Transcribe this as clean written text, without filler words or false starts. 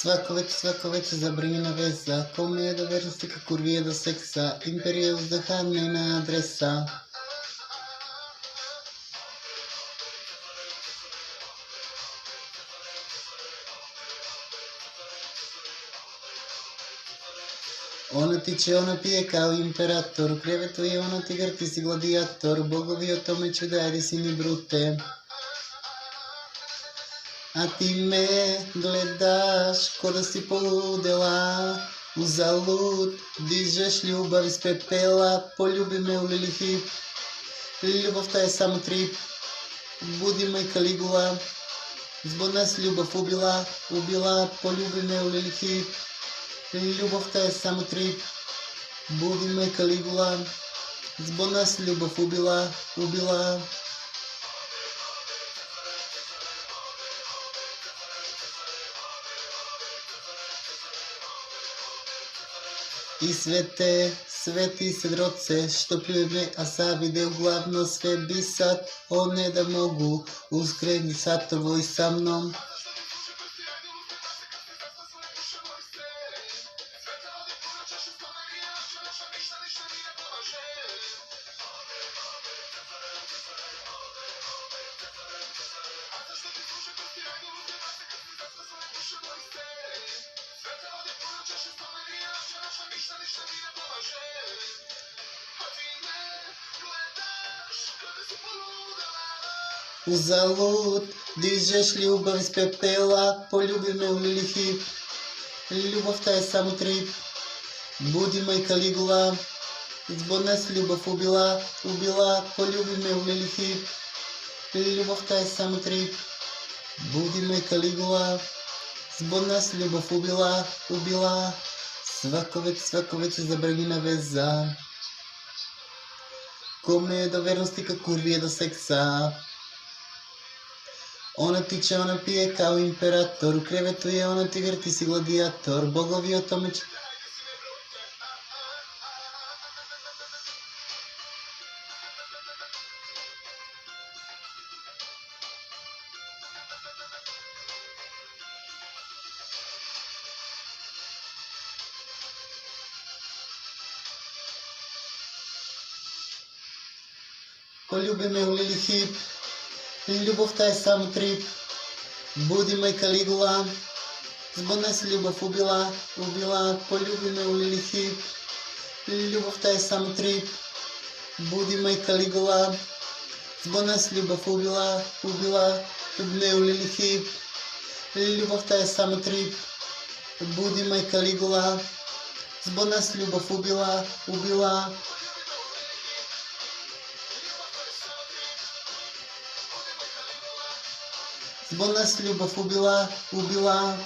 Свако вече забранена веза, комија до верности како курвија до секса, империја уздахане на адреса. Она тиче, она пие као император, креветува и она тигар, ти си гладиатор, богови о томе чудари си ни бруте. А ти ме гледаш ко да си полудела, узалуд дижеш љубав из пепела, полюби ме у Лилихип, љубовта е само трип, буди ме Калигула, збор нас љубов убила, полюби ме у Лилихип, љубовта е само трип, буди ме Калигула, збор нас љубов убила. И свете, свети седроце, што плюме, а са видео главно све бисат, о не да могу, ускрени сатово и са мном. Узалуд дижеш љубав из пепела, полюби ме у Лилихип, љубовта е само трип, буди ме Калигула, збор нас љубов убила, полюби ме у Лилихип, љубовта е само трип, буди ме Калигула, збор нас љубов убила. Свако вече забранена веза, комија до верности како курвија до секса. Она тиче, она пие као император, у кревето е она тигар, ти си гладиатор, богови о томе полюби ме у Лилихип, љубовта е само трип, буди ме Калигула, збор нас љубов убила, полюби ме у Лилихип, љубовта е само трип, буди ме Калигула, збор нас љубов убила, ме у Лилихип, љубовта е само трип, буди ме Калигула, збор нас љубов убила. Збор нас љубов убила.